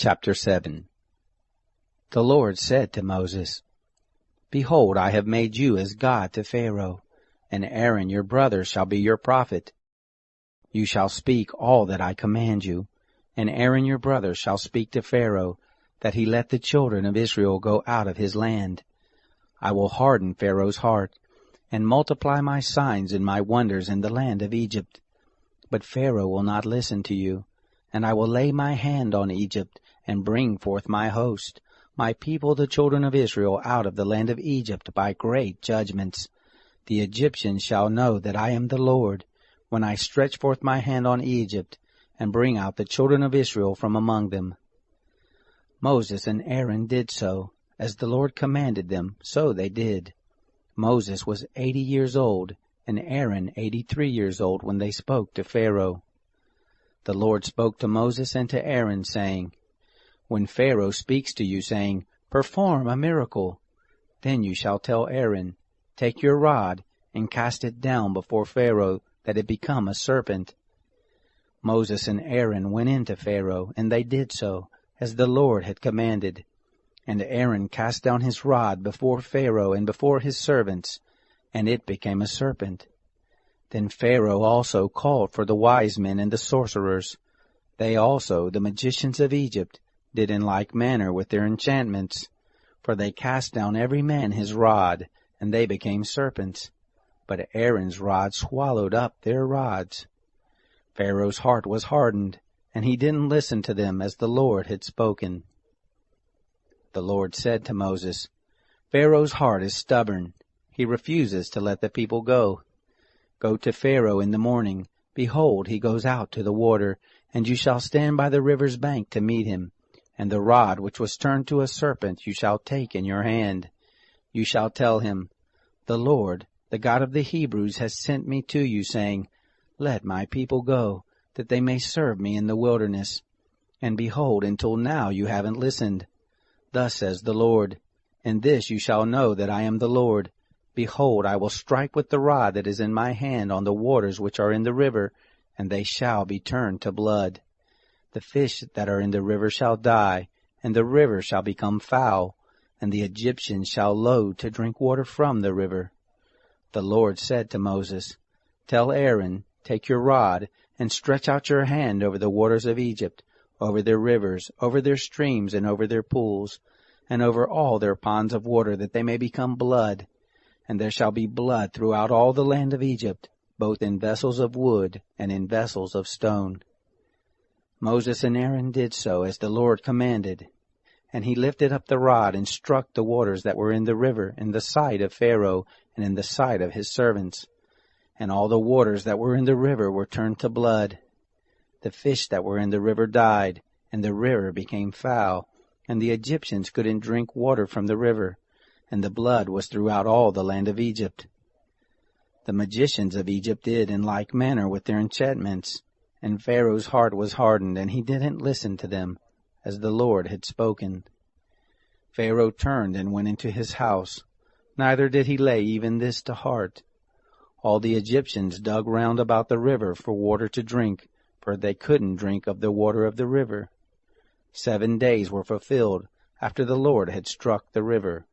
Chapter 7. The Lord said to Moses, Behold, I have made you as God to Pharaoh, and Aaron your brother shall be your prophet. You shall speak all that I command you, and Aaron your brother shall speak to Pharaoh, that he let the children of Israel go out of his land. I will harden Pharaoh's heart, and multiply my signs and my wonders in the land of Egypt. But Pharaoh will not listen to you, and I will lay my hand on Egypt, and bring forth my host, my people the children of Israel, out of the land of Egypt by great judgments. The Egyptians shall know that I am the Lord, when I stretch forth my hand on Egypt, and bring out the children of Israel from among them. Moses and Aaron did so, as the Lord commanded them, so they did. Moses was 80 years old, and Aaron 83 years old when they spoke to Pharaoh. The Lord spoke to Moses and to Aaron, saying, When Pharaoh speaks to you, saying, Perform a miracle, then you shall tell Aaron, Take your rod, and cast it down before Pharaoh, that it become a serpent. Moses and Aaron went in to Pharaoh, and they did so, as the Lord had commanded. And Aaron cast down his rod before Pharaoh and before his servants, and it became a serpent. Then Pharaoh also called for the wise men and the sorcerers. They also, the magicians of Egypt, did in like manner with their enchantments. For they cast down every man his rod, and they became serpents. But Aaron's rod swallowed up their rods. Pharaoh's heart was hardened, and he didn't listen to them as the Lord had spoken. The Lord said to Moses, Pharaoh's heart is stubborn. He refuses to let the people go. Go to Pharaoh in the morning. Behold, he goes out to the water, and you shall stand by the river's bank to meet him. And the rod which was turned to a serpent you shall take in your hand. You shall tell him, The Lord, the God of the Hebrews, has sent me to you, saying, Let my people go, that they may serve me in the wilderness. And behold, until now you haven't listened. Thus says the Lord, In this you shall know that I am the Lord. Behold, I will strike with the rod that is in my hand on the waters which are in the river, and they shall be turned to blood. The fish that are in the river shall die, and the river shall become foul, and the Egyptians shall loathe to drink water from the river. The Lord said to Moses, Tell Aaron, Take your rod, and stretch out your hand over the waters of Egypt, over their rivers, over their streams, and over their pools, and over all their ponds of water, that they may become blood. And there shall be blood throughout all the land of Egypt, both in vessels of wood and in vessels of stone. Moses and Aaron did so as the Lord commanded. And he lifted up the rod and struck the waters that were in the river in the sight of Pharaoh and in the sight of his servants. And all the waters that were in the river were turned to blood. The fish that were in the river died, and the river became foul, and the Egyptians couldn't drink water from the river, and the blood was throughout all the land of Egypt. The magicians of Egypt did in like manner with their enchantments, and Pharaoh's heart was hardened, and he didn't listen to them, as the Lord had spoken. Pharaoh turned and went into his house, neither did he lay even this to heart. All the Egyptians dug round about the river for water to drink, for they couldn't drink of the water of the river. 7 days were fulfilled after the Lord had struck the river.